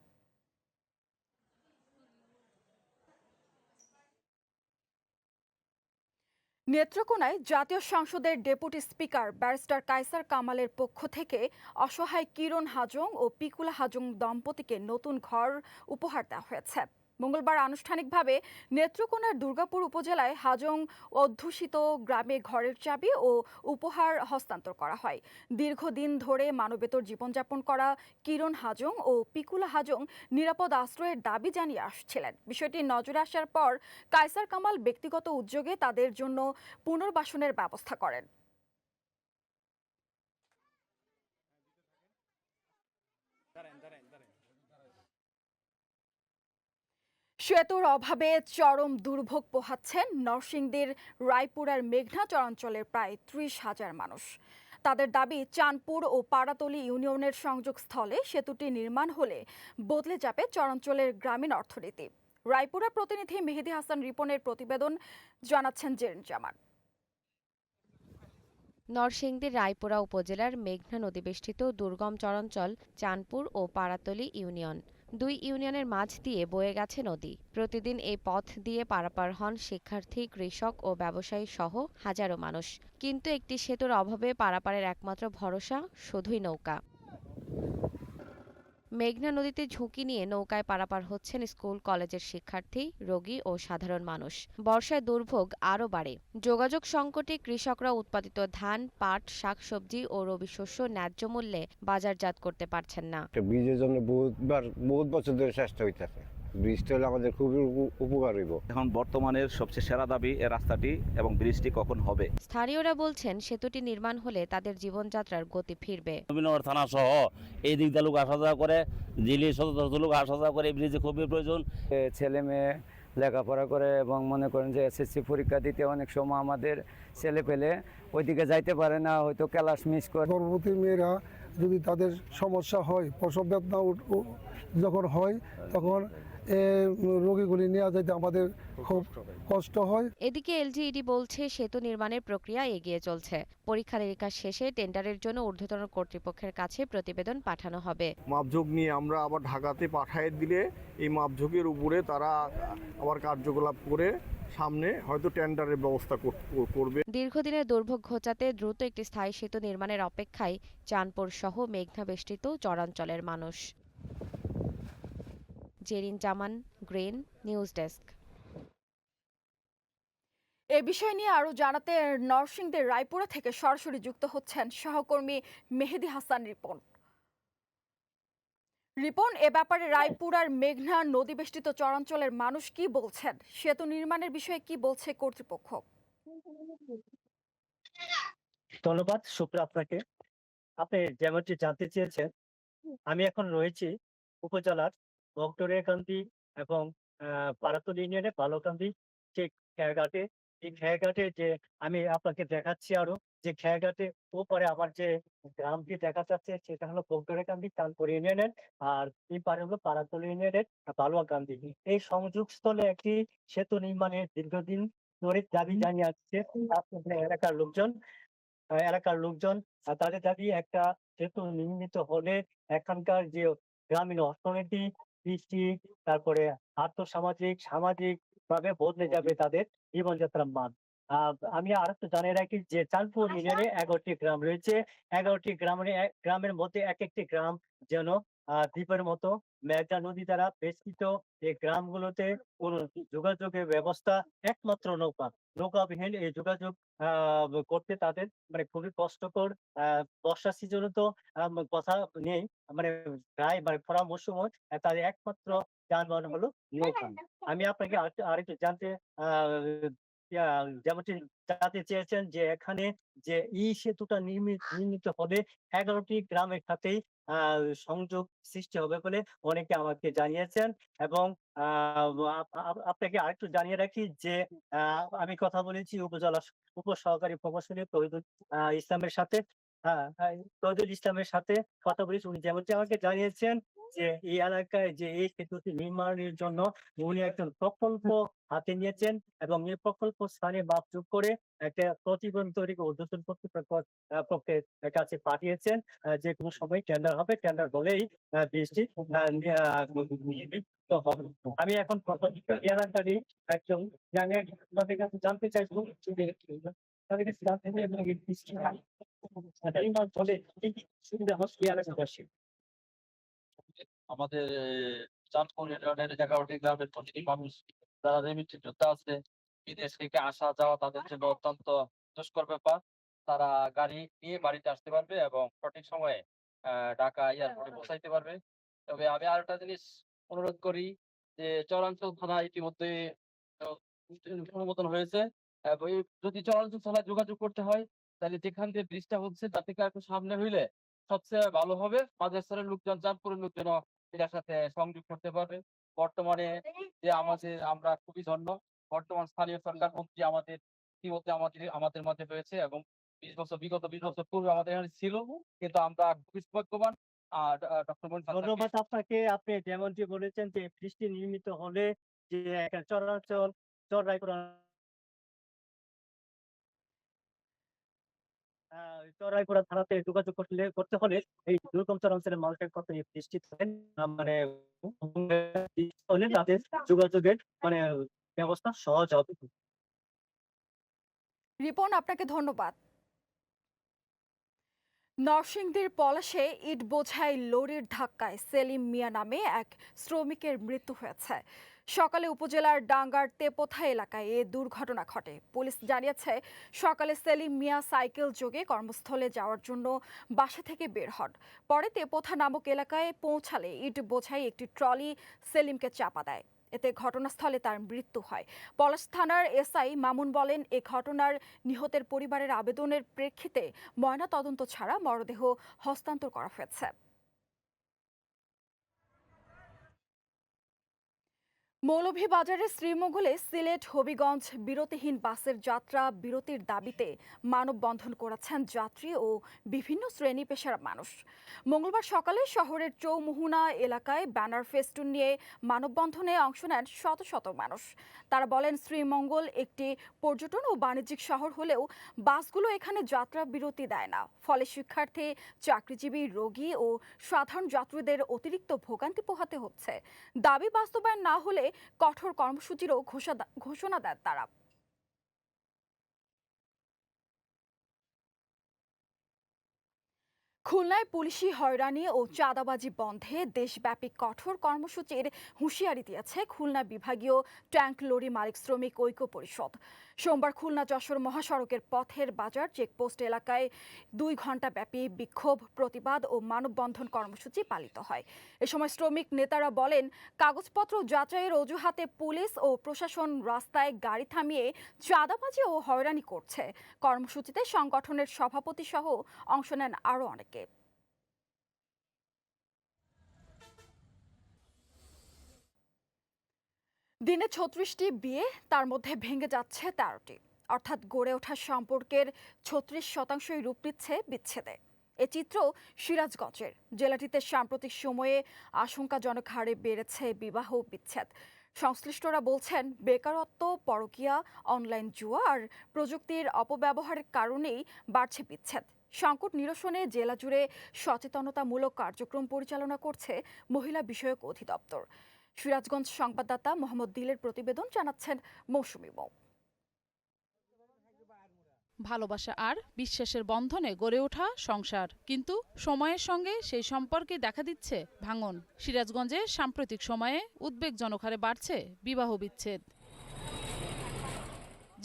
নেত্রকোনায় জাতীয় সংসদের ডেপুটি স্পিকার ব্যারিস্টার কায়সার কামালের পক্ষ থেকে অসহায় কিরণ হাজং ও পিকুলা হাজং দম্পতিকে নতুন ঘর উপহার দেওয়া হয়েছে। মঙ্গলবার আনুষ্ঠানিকভাবে নেত্রকোনার দুর্গাপুর উপজেলায় হাজং অধ্যুষিত গ্রামে ঘরের চাবি ও উপহার হস্তান্তর করা হয়। দীর্ঘদিন ধরে মানবেতর জীবনযাপন করা কিরণ হাজং ও পিকুলা হাজং নিরাপদ আশ্রয়ের দাবি জানিয়ে আসছিলেন। বিষয়টি নজরে আসার পর কায়সার কামাল ব্যক্তিগত উদ্যোগে তাদের জন্য পুনর্বাসনের ব্যবস্থা করেন। সেতুর অভাবে চরম দুর্ভোগ পোহাচ্ছেন নরসিংদীর রায়পুরার মেঘনা চরাঞ্চলের প্রায় 30,000 মানুষ। তাদের দাবি, চাঁদপুর ও পাড়াতলী ইউনিয়নের সংযোগস্থলে সেতুটি নির্মাণ হলে বদলে যাবে চরাঞ্চলের গ্রামীণ অর্থনীতি। রায়পুরার প্রতিনিধি মেহেদী হাসান রিপনের প্রতিবেদন, জানাচ্ছেন জেরিন জামান। নরসিংদীর রায়পুরা উপজেলার মেঘনা নদীবেষ্টিত দুর্গম চরাঞ্চল চাঁদপুর ও পাড়াতলী ইউনিয়ন। 2 ইউনিয়নের মাঝ দিয়ে বয়ে গেছে নদী। প্রতিদিন এই পথ দিয়ে পারাপার হন শিক্ষার্থী, কৃষক ও ব্যবসায়ী সহ হাজারো মানুষ। কিন্তু একটি সেতুর অভাবে পারাপারের একমাত্র ভরসা শুধুই নৌকা। মেঘনা নদীতে ঝুঁকি নিয়ে নৌকায় পারাপার হচ্ছেন স্কুল কলেজের শিক্ষার্থী, রোগী ও সাধারণ মানুষ। বর্ষায় দুর্ভোগ আরও বাড়ে। যোগাযোগ সংকটে কৃষকরা উৎপাদিত ধান, পাট, শাকসবজি ও রবি শস্য ন্যায্য মূল্যে বাজারজাত করতে পারছেন না। ব্রিজের জন্য বহুত বছর ধরে চেষ্টা হইতেছে। ব্রিজটা হলে আমাদের খুবই উপকার হইব। এখন বর্তমানের সবচেয়ে সেরা দাবি এই রাস্তাটি এবং ব্রিজটি কখন হবে। স্থানীয়রা বলছেন, সেতুটি নির্মাণ হলে তাদের জীবনযাত্রার গতি ফিরবে। নবীনগর থানা সহ এই দিক দিয়ে লোক আসা যাওয়া করে, জিলি শত শত লোক আসা যাওয়া করে, এই ব্রিজে খুবই প্রয়োজন। ছেলে মেয়ে লেখাপড়া করে এবং মনে করেন যে এসএসসি পরীক্ষা দিতে অনেক সময় আমাদের ছেলে পেলে ওইদিকে যাইতে পারে না, হয়তো ক্লাস মিস করে। গর্ভবতী মেয়েরা যদি তাদের সমস্যা হয়, প্রসব বেদনা যখন হয়, তখন রোগীগুলি নিয়ে যেতে আমাদের খুব কষ্ট হয়। এদিকে এলজিইডি বলছে, সেতু নির্মাণের প্রক্রিয়া এগিয়ে চলছে। পরীক্ষা নিরীক্ষা শেষে টেন্ডারের জন্য ঊর্ধ্বতন কর্তৃপক্ষের কাছে প্রতিবেদন পাঠানো হবে। মাপঝোঁক নিয়ে আমরা আবার ঢাকাতে পাঠিয়ে দিলে এই মাপঝোঁকের উপরে তারা আবার কার্যকলাপ করে সামনে হয়তো টেন্ডারের ব্যবস্থা করবে। দীর্ঘদিনের দুর্ভোগ ঘোচাতে দ্রুত একটি স্থায়ী সেতু নির্মাণের অপেক্ষায় চাঁদপুর সহ মেঘনা বেষ্টিত চরাঞ্চলের মানুষ। জেরিন জামান, গ্রিন নিউজ ডেস্ক। এ বিষয় নিয়ে আরো জানাতে নরসিংদীর রায়পুরা থেকে সরাসরি যুক্ত হচ্ছেন সহকর্মী মেহেদী হাসান রিপন। রিপন, এ ব্যাপারে রায়পুরার মেঘনা নদীবেষ্টিত চরাঞ্চলের মানুষ কি বলছেন? সেতু নির্মাণের বিষয়ে কি বলছে কর্তৃপক্ষ? ধন্যবাদ শুক্র আপনাকে। আপনি যেমনটি জানতে চেয়েছেন, আমি এখন রয়েছি উপজেলার বগডোরিয়াকান্দি এবং পাড়াতলী ইউনিয়নে বালুকান্দি যে খেয়াঘাটে। এই খেয়াঘাটে যে আমি আপনাকে দেখাচ্ছি, আরো যে খেয়াঘাটে ওপারে আমার যে গ্রামটি দেখা যাচ্ছে সেটা হলো বগডোরিয়াকান্দি চাঁদপুর ইউনিয়নের, আর এই পারে হলো পাড়াতলী ইউনিয়নের বালুয়াকান্দি। এই সংযোগস্থলে একটি সেতু নির্মাণের দীর্ঘদিন ধরে দাবি জানিয়ে আসছে আপনাদের এলাকার লোকজন। তাদের দাবি, একটা সেতু নির্মিত হলে এখানকার যে গ্রামীণ অর্থনীতি, কৃষি, তারপরে সামাজিক ভাবে বদলে যাবে তাদের জীবনযাত্রার মান। আমি আরেকটু জানিয়ে রাখি যে চাঁদপুর ইউনিয়নে 11টি গ্রাম রয়েছে। 11টি গ্রামের মধ্যে এক একটি গ্রাম যেন দ্বীপের মতো মেঘনা নদী দ্বারা বেষ্টিত। এই গ্রামগুলোতে কোন যোগাযোগের ব্যবস্থা একমাত্র নৌকাবিহীন এই যোগাযোগ করতে তাদের মানে খুবই কষ্টকর। বর্ষা সিজনে তো কথা নেই, মানে প্রায় খরা মৌসুমে তাদের একমাত্র যানবাহন হলো নৌকা। আমি আপনাকে আরেকটু জানতে যেমনটি জানতে চেয়েছেন যে এখানে যে এই সেতুটা নির্মিত হবে 11টি গ্রামের সাথেই সংযোগ সৃষ্টি হবে বলে অনেকে আমাকে জানিয়েছেন। এবং আপনাকে আরেকটু জানিয়ে রাখি যে আমি কথা বলেছি উপজেলা উপসহকারী প্রকৌশলী তৌহিদুল ইসলামের সাথে। তৌহিদুল ইসলামের সাথে কথা বলেছি। উনি যেমনটি আমাকে জানিয়েছেন যে এই এলাকায় যে এই সেতুটি নির্মাণের জন্য উনি একটা প্রকল্প হাতে নিয়েছেন এবং এই প্রকল্প স্থানে মাপযোগ করে একটা প্রতিবেদন তৈরি করে ঊর্ধ্বতন কর্তৃপক্ষের কাছে পাঠিয়েছেন। যে কোনো সময় টেন্ডার হবে, টেন্ডার হলেই বৃষ্টি তো হবে। আমি এখন এই এলাকারই একজন তাদের কাছে জানতে চাইবো তাদের কাছে জানতে চাই এবং এই বৃষ্টি ফলে কি কি সুবিধা হচ্ছে এই এলাকাবাসী। আমাদের চাঁদ করিডোরের 11টি গ্রামের প্রতিটি মানুষ যারা রেমিটেড যোদ্ধা আছে, বিদেশ থেকে আসা যাওয়া তাদের জন্য অত্যন্ত দুষ্কর ব্যাপার। তারা গাড়ি নিয়ে বাড়িতে আসতে পারবে এবং সঠিক সময়ে ঢাকা এয়ারপোর্টে পৌঁছাইতে পারবে। তবে আমি আরেকটা জিনিস অনুরোধ করি যে চরাঞ্চল থানা ইতিমধ্যে অনুমোদন হয়েছে। যদি চরাঞ্চল থানায় যোগাযোগ করতে হয় তাহলে যেখান দিয়ে ব্রিজটা হচ্ছে তার থেকে একটু সামনে হইলে সবচেয়ে ভালো হবে। মাঝের স্তরের লোকজন, চাঁদপুরের লোকজন এটার সাথে সংযোগ করতে পারবে। বর্তমানে যে আমরা খুবই ধন্য, বর্তমান স্থানীয় সরকার মন্ত্রী আমাদের ইতিমধ্যে আমাদের মাঝে রয়েছে এবং বিগত 20 বছর পূর্বে আমাদের এখানে ছিল, কিন্তু আমরা খুবই সৌভাগ্যবান। ধন্যবাদ আপনাকে। আপনি যেমনটি বলেছেন যে বৃষ্টি নির্মিত হলে যে একটা চরাঞ্চল চড়াইপুরা থানাতে যোগাযোগ করতে হলে এই দুর্গম চরাঞ্চলের মানুষের কত বৃষ্টি মানে হলে তাদের যোগাযোগের মানে ব্যবস্থা সহজ হবে। রিপন, আপনাকে ধন্যবাদ। নরসিংদীর পলাশে ইট বোঝাই লরির ধাক্কায় সেলিম মিয়া নামে এক শ্রমিকের মৃত্যু হয়েছে। সকালে উপজেলার ডাঙ্গার তেপোথা এলাকায় এ দুর্ঘটনা ঘটে। পুলিশ জানিয়েছে সকালে সেলিম মিয়া সাইকেল যোগে কর্মস্থলে যাওয়ার জন্য বাসা থেকে বের হন। পরে তেপোথা নামক এলাকায় পৌঁছালে ইট বোঝাই একটি ট্রলি সেলিমকে চাপা দেয়। এতে ঘটনাস্থলে তার মৃত্যু হয়। পলাশ থানার এসআই মামুন বলেন, এ ঘটনার নিহতের পরিবারের আবেদনের প্রেক্ষিতে ময়নাতদন্ত ছাড়া মরদেহ হস্তান্তর করা হয়েছে। মৌলভীবাজারের শ্রীমঙ্গলে সিলেট হবিগঞ্জ বিরতিহীন বাসের যাত্রা বিরতির দাবিতে মানববন্ধন করেছেন যাত্রী ও বিভিন্ন শ্রেণী পেশার মানুষ। মঙ্গলবার সকালে শহরের চৌমুহনা এলাকায় ব্যানার ফেস্টুন নিয়ে মানববন্ধনে অংশ নেন শত শত মানুষ। তারা বলেন, শ্রীমঙ্গল একটি পর্যটন ও বাণিজ্যিক শহর হলেও বাসগুলো এখানে যাত্রা বিরতি দেয় না। ফলে শিক্ষার্থী, চাকরিজীবী, রোগী ও সাধারণ যাত্রীদের অতিরিক্ত ভোগান্তি পোহাতে হচ্ছে। দাবি বাস্তবায়ন না হলে কঠোর কর্মসূচিরও ঘোষণা দেন তারা। খুলনায় পুলিশি হয়রানি ও চাঁদাবাজি বন্ধে দেশব্যাপী কঠোর কর্মসূচির হুঁশিয়ারি দিয়েছে খুলনা বিভাগীয় ট্যাঙ্ক লরি মালিক শ্রমিক ঐক্য পরিষদ। সোমবার খুলনা যশোর মহাসড়কের পথের বাজার চেকপোস্ট এলাকায় 2 ঘণ্টা ব্যাপী বিক্ষোভ, প্রতিবাদ ও মানববন্ধন কর্মসূচি পালিত হয়। এ সময় শ্রমিক নেতারা বলেন, কাগজপত্র যাচাইয়ের অজুহাতে পুলিশ ও প্রশাসন রাস্তায় গাড়ি থামিয়ে চাঁদাবাজি ও হয়রানি করছে। কর্মসূচিতে সংগঠনের সভাপতি সহ অংশ নেন আরও অনেকে। দিনে 36টি বিয়ে, তার মধ্যে ভেঙে যাচ্ছে 13টি, অর্থাৎ গড়ে ওঠা সম্পর্কের 36% রূপ নিচ্ছে বিচ্ছেদে। এ চিত্র সিরাজগঞ্জের। জেলাটিতে সাম্প্রতিক সময়ে আশঙ্কাজনক হারে বেড়েছে বিবাহ বিচ্ছেদ। সংশ্লিষ্টরা বলছেন, বেকারত্ব, পরকীয়া, অনলাইন জুয়া আর প্রযুক্তির অপব্যবহারের কারণেই বাড়ছে বিচ্ছেদ। সংকট নিরসনে জেলা জুড়ে সচেতনতামূলক কার্যক্রম পরিচালনা করছে মহিলা বিষয়ক অধিদপ্তর। সিরাজগঞ্জ সংবাদদাতা মোহাম্মদ দিলের প্রতিবেদন, জানাচ্ছেন মৌসুমী মৌ। ভালোবাসা আর বিশ্বাসের বন্ধনে গড়ে ওঠা সংসার, কিন্তু সময়ের সঙ্গে সেই সম্পর্কে দেখা দিচ্ছে ভাঙন। সিরাজগঞ্জে সাম্প্রতিক সময়ে উদ্বেগজনক হারে বাড়ছে বিবাহ বিচ্ছেদ।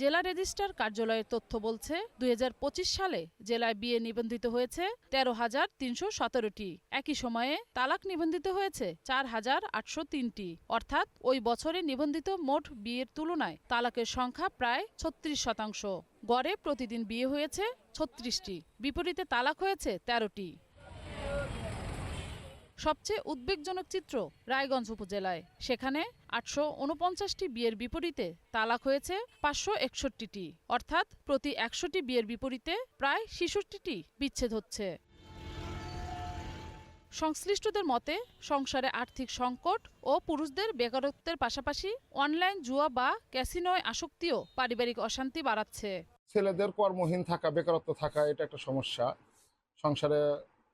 জেলা রেজিস্ট্রার কার্যালয়ের তথ্য বলছে, 2025 সালে জেলায় বিয়ে নিবন্ধিত হয়েছে 13,317টি। একই সময়ে তালাক নিবন্ধিত হয়েছে 4,803টি। অর্থাৎ ওই বছরে নিবন্ধিত মোট বিয়ের তুলনায় তালাকের সংখ্যা প্রায় 36%। গড়ে প্রতিদিন বিয়ে হয়েছে 36টি, বিপরীতে তালাক হয়েছে 13টি। সবচেয়ে উদ্বেগজনক চিত্র রায়গঞ্জ উপজেলায়। সেখানে 849টি বিয়ের বিপরীতে তালাক হয়েছে 561টি, অর্থাৎ প্রতি 100টি বিয়ের বিপরীতে প্রায় 66টি বিচ্ছেদ হচ্ছে। সংশ্লিষ্টদের মতে, সংসারে আর্থিক সংকট ও পুরুষদের বেকারত্বের পাশাপাশি অনলাইন জুয়া বা ক্যাসিনোয় আসক্তিও পারিবারিক অশান্তি বাড়াচ্ছে। ছেলেদের কর্মহীন থাকা, বেকারত্ব থাকা, এটা একটা সমস্যা। সংসারে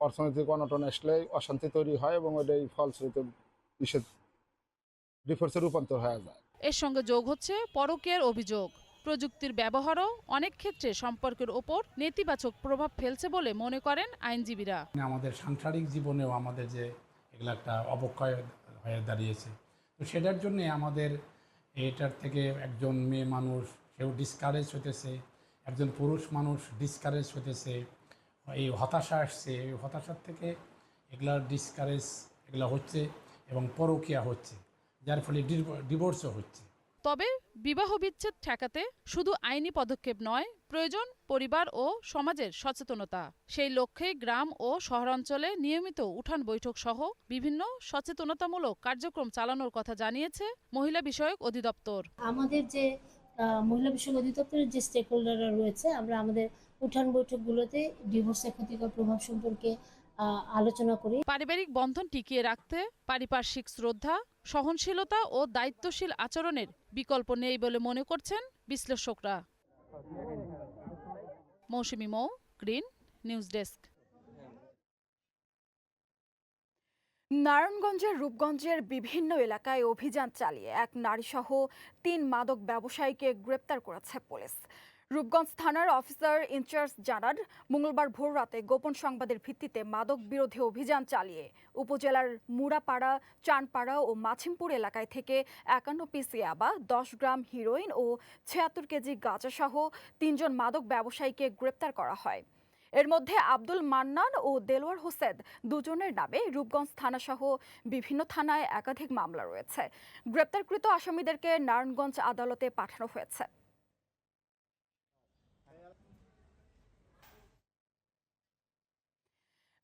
অর্থনৈতিক অনটন আসলে অশান্তি তৈরি হয় এবং ওইটাই ফলশ্রুতিতে ডিভোর্সে রূপান্তর হয়ে যায়। এর সঙ্গে যোগ হচ্ছে পরকীয়ার অভিযোগ। প্রযুক্তির ব্যবহারও অনেক ক্ষেত্রে সম্পর্কের ওপর নেতিবাচক প্রভাব ফেলছে বলে মনে করেন আইনজীবীরা। আমাদের সাংসারিক জীবনেও আমাদের যে এগুলো একটা অবক্ষয় হয়ে দাঁড়িয়েছে, তো সেটার জন্য আমাদের এটার থেকে একজন মেয়ে মানুষ সেও ডিসকারেজ হতেছে, একজন পুরুষ মানুষ ডিসকারেজ হতেছে, এই হতাশা আসছে, এই হতাশার থেকে এগুলার ডিসকারেজ এগুলো হচ্ছে এবং পরকীয়া হচ্ছে, যার ফলে ডিভোর্সও হচ্ছে। তবে বিবাহ বিচ্ছেদ ঠেকাতে শুধু আইনি পদক্ষেপ নয়, প্রয়োজন পরিবার ও সমাজের সচেতনতা। সেই লক্ষ্যে গ্রাম ও শহরাঞ্চলে নিয়মিত উঠান বৈঠক সহ বিভিন্ন সচেতনতামূলক কার্যক্রম চালানোর কথা জানিয়েছে মহিলা বিষয়ক অধিদপ্তর। আমাদের যে মহিলা বিষয়ক অধিদপ্তরের যে স্টেক হোল্ডাররা রয়েছে, আমরা আমাদের উঠান বৈঠকগুলোতে ডিভোর্সের ক্ষতিকর প্রভাব সম্পর্কে আলোচনা করি। পারিবারিক বন্ধন টিকিয়ে রাখতে পারিপার্শ্বিক শ্রদ্ধা, সহনশীলতা ও দায়িত্বশীল আচরণের বিকল্প নেই বলে মনে করছেন বিশ্লেষকরা। মৌসুমী মৌ, গ্রিন নিউজ ডেস্ক। নারায়ণগঞ্জের রূপগঞ্জের বিভিন্ন এলাকায় অভিযান চালিয়ে এক নারীসহ 3 মাদক ব্যবসায়ীকে গ্রেপ্তার করেছে পুলিশ। রূপগঞ্জ থানার অফিসার ইনচার্জ জানান, মঙ্গলবার ভোররাতে গোপন সংবাদের ভিত্তিতে মাদক বিরোধী অভিযান চালিয়ে উপজেলার মুড়াপাড়া, চানপাড়া ও মাছিমপুর এলাকায় থেকে 51 পিস ইয়াবা, 10 গ্রাম হিরোইন ও 76 কেজি গাঁজাসহ 3 জন মাদক ব্যবসায়ীকে গ্রেপ্তার করা হয়। এর মধ্যে আব্দুল মান্নান ও দেলোয়ার হোসেন দুজনের নামে রূপগঞ্জ থানাসহ বিভিন্ন থানায় একাধিক মামলা রয়েছে। গ্রেপ্তারকৃত আসামিদেরকে নারায়ণগঞ্জ আদালতে পাঠানো হয়েছে।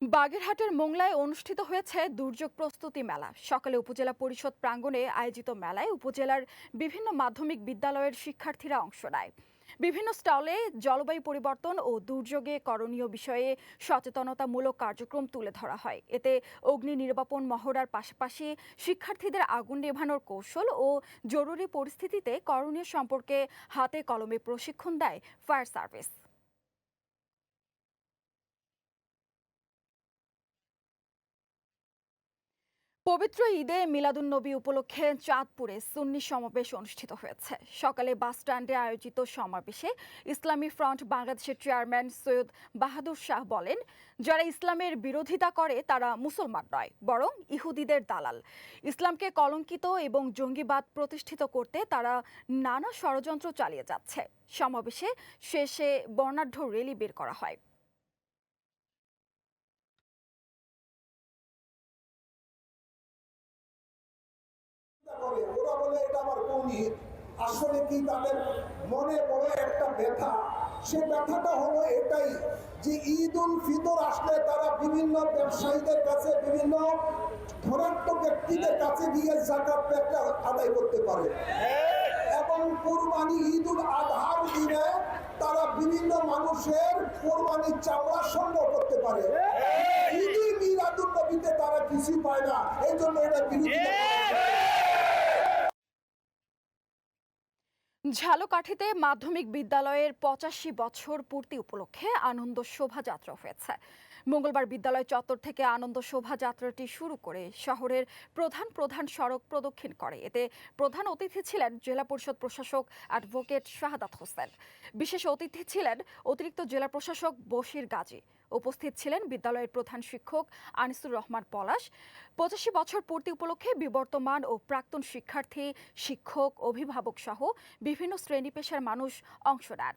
বাগেরহাটের মোংলায় অনুষ্ঠিত হয়েছে দুর্যোগ প্রস্তুতি মেলা। সকালে উপজেলা পরিষদ প্রাঙ্গণে আয়োজিত মেলায় উপজেলার বিভিন্ন মাধ্যমিক বিদ্যালয়ের শিক্ষার্থীরা অংশ নেয়। বিভিন্ন স্টলে জলবায়ু পরিবর্তন ও দুর্যোগে করণীয় বিষয়ে সচেতনতামূলক কার্যক্রম তুলে ধরা হয়। এতে অগ্নি নির্বাপন মহড়ার পাশাপাশি শিক্ষার্থীদের আগুন নেভানোর কৌশল ও জরুরি পরিস্থিতিতে করণীয় সম্পর্কে হাতে কলমে প্রশিক্ষণ দেয় ফায়ার সার্ভিস। পবিত্র ঈদে মিলাদুন্নবী উপলক্ষে চাঁদপুরে সুন্নি সমাবেশ অনুষ্ঠিত হয়েছে। সকালে বাস স্ট্যান্ডে আয়োজিত সমাবেশে ইসলামী ফ্রন্ট বাংলাদেশের চেয়ারম্যান সৈয়দ বাহাদুর শাহ বলেন, যারা ইসলামের বিরোধিতা করে তারা মুসলমান নয়, বরং ইহুদিদের দালাল। ইসলামকে কলঙ্কিত এবং জঙ্গিবাদ প্রতিষ্ঠিত করতে তারা নানা ষড়যন্ত্র চালিয়ে যাচ্ছে। সমাবেশে শেষে বর্ণাঢ্য র্যালি বের করা হয়। ওরা বলে এটা আমার পৌনিহিত, আসলে কি তাদের মনে বড় একটা ব্যথা। সে ব্যথাটা হলো এটাই যে ঈদ উল ফিতর আসলে তারা বিভিন্ন ব্যবসায়ীদের কাছে, বিভিন্ন ধনাঢ্য ব্যক্তিদের কাছে গিয়ে যাকাতটা আদায় করতে পারে এবং কুরবানি ঈদ উল আজহার দিনে তারা বিভিন্ন মানুষের কুরবানির চামড়া সংগ্রহ করতে পারে। ঈদে মিলাদুন নবীতে তারা কিছু পায় না, এই জন্য এটা বিরোধিতা। ঝালকাঠিতে মাধ্যমিক বিদ্যালয়ের 85 বছর পূর্তি উপলক্ষে আনন্দ শোভাযাত্রা হয়েছে। মঙ্গলবার বিদ্যালয় চত্বর থেকে আনন্দ শোভাযাত্রাটি শুরু করে শহরের প্রধান সড়ক প্রদক্ষিণ করে। এতে প্রধান অতিথি ছিলেন জেলা পরিষদ প্রশাসক অ্যাডভোকেট শাহাদাত হোসেন। বিশেষ অতিথি ছিলেন অতিরিক্ত জেলা প্রশাসক বশির গাজী। উপস্থিত ছিলেন বিদ্যালয়ের প্রধান শিক্ষক আনিসুর রহমান পলাশ। 85 বছর পূর্তি উপলক্ষে বিবর্তমান ও প্রাক্তন শিক্ষার্থী, শিক্ষক, অভিভাবক সহ বিভিন্ন শ্রেণী পেশার মানুষ অংশ নেন।